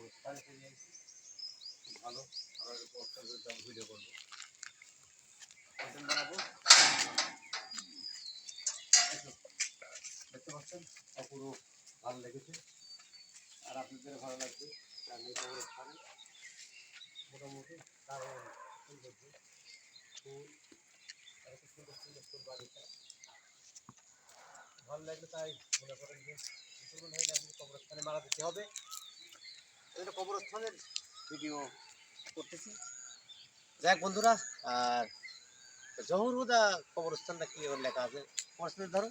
অবস্থায় চলে এসেছি। ভালো আর ভিডিও করবো, কন্টেন্ট বানাবো। দেখতে পাচ্ছেন অপুরো ভালো লেগেছে, আর আপনাদের ভালো লাগবে। কারণ এই কবরস্থানে মোটামুটি কারণ সুন্দর ফুল, আর একটা সুন্দর সুন্দর ফুল বাগিচা ভালো লাগবে। তাই মনে করেন যে মুসলমান হয়ে আপনি কবরস্থানে মারা দিতে হবে। এটা কবরস্থানের ভিডিও করতেছি। যাক বন্ধুরা, আর জহুরুদা কবরস্থানটা কি ওর লেখা আছে পড়তে ধরো।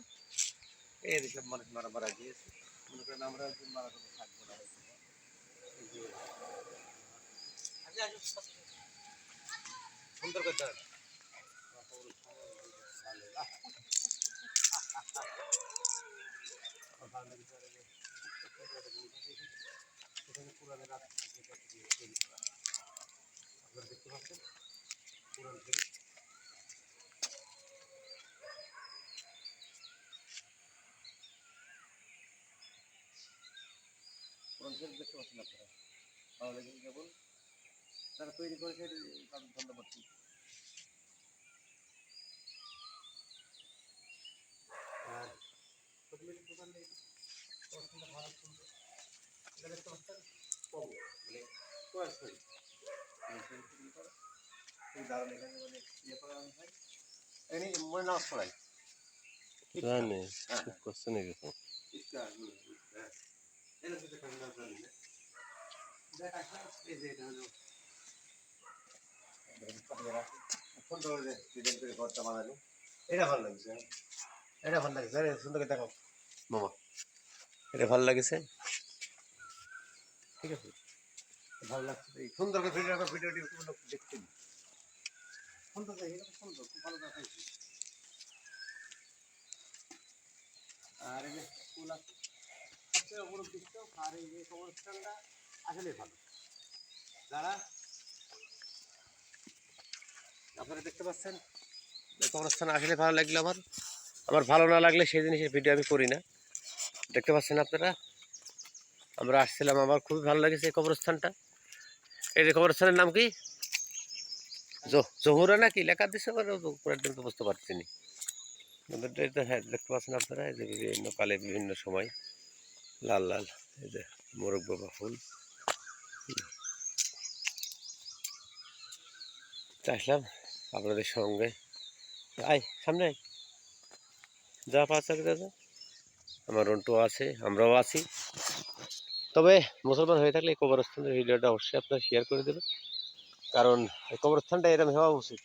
এই যেসব মানুষ মারা গিয়েছে, মনে করেন আমরা একদিন মারা কোনো থাকবো না। সুন্দর করতে হবে পুরানের আপনারা দেখতে পাচ্ছেন পুরান থেকে দেখতে পাচ্ছেন আপনারা। ভালো লাগে কেবল যারা তৈরি করেছে তাদের ধন্যবাদ। আর দোকানে ভালো সুন্দর এটা দেখতে পাচ্ছেন কবর মানে সরাসরি খুব দারুণ। এখানে মানে ইয়ে করা হয়, এখানে মনে নামাজ পড়াই জানি করছে নাকি ঘরটা বানালো। এটা ভালো লাগছে, এটা ভালো লাগছে। সুন্দর দেখো মামা, এটা ভালো লাগেছে। ঠিক আছে, ভালো লাগছে। এই সুন্দর করে ভিডিওটি দেখতে সুন্দর, এরকম সুন্দর খুব ভালো দেখাইছি। আর এই যে ফুল আছে সবচেয়ে অপরূপ দৃশ্য। আর এই যে কবরস্থানটা আসলে ভালো, যারা আপনারা দেখতে পাচ্ছেন কবরস্থান আসলে ভালো লাগলো। আমার ভালো না লাগলে সেই জিনিসের ভিডিও আমি করি না। দেখতে পাচ্ছেন আপনারা, আমরা আসছিলাম, আমার খুবই ভালো লাগেছে এই কবরস্থানটা। এই যে কবরস্থানের নাম কি জহুরা নাকি লেখা দিচ্ছে, একদম তো বুঝতে পারছি না। হ্যাঁ দেখতে পাচ্ছেন আপনারা, এই যে বিভিন্ন কালে বিভিন্ন সময় লাল লাল এই যে মোরগ বাবা ফুল। আসলাম আপনাদের সঙ্গে, আয় সামনে আয়, যা পাচ্ছে দাদা। আমার রন্টু আছে, আমরাও আছি। তবে মুসলমান হয়ে থাকলে এই কবরস্থানের ভিডিওটা অবশ্যই আপনারা শেয়ার করে দেবেন, কারণ এই কবরস্থানটা এরকম হওয়া উচিত।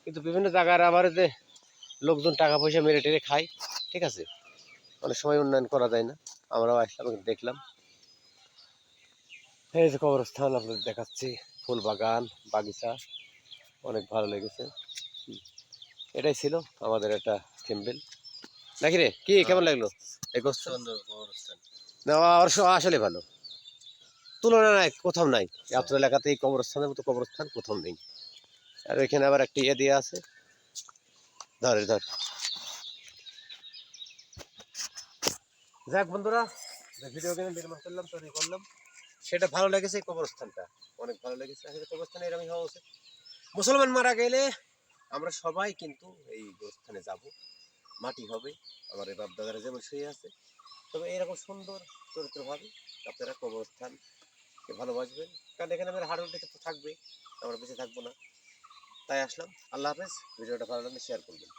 কিন্তু বিভিন্ন জায়গার আবার যে লোকজন টাকা পয়সা মেরে টেরে খায়, ঠিক আছে, অনেক সময় উন্নয়ন করা যায় না। আমরাও আসলাম, দেখলাম। এই যে কবরস্থান আপনাদের দেখাচ্ছি, ফুল বাগান বাগিচা অনেক ভালো লেগেছে। এটাই ছিল আমাদের একটা সিম্পল নাকি রে, কি কেমন লাগলো এই সুন্দর কবরস্থান? না, আসলে ভালো, তুলনা নাই, কোথাও নাই। আপনার এলাকাতে এই কবরস্থানের মতো কবরস্থান কোথাও নেই। আর এখানে আবার একটা ইয়ে দিয়ে আছে, ধর। যাক বন্ধুরা, ভিডিও করলাম, তৈরি করলাম, সেটা ভালো লেগেছে। এই কবরস্থানটা অনেক ভালো লেগেছে। আসলে কবরস্থানে এরকম হওয়া উচিত। মুসলমান মারা গেলে আমরা সবাই কিন্তু এই গোরস্থানে যাব, মাটি হবে। আমার এই বাপ দাদারা যেমন শুয়ে আছে, তবে এরকম সুন্দর চরিত্রভাবে আপনারা কবরস্থানকে ভালোবাসবেন। কারণ এখানে আমার হাড় উল্টে তো থাকবে, আমরা বেঁচে থাকবো না। তাই আসলাম। আল্লাহ হাফেজ। ভিডিওটা ভালো লাগলে শেয়ার করবেন।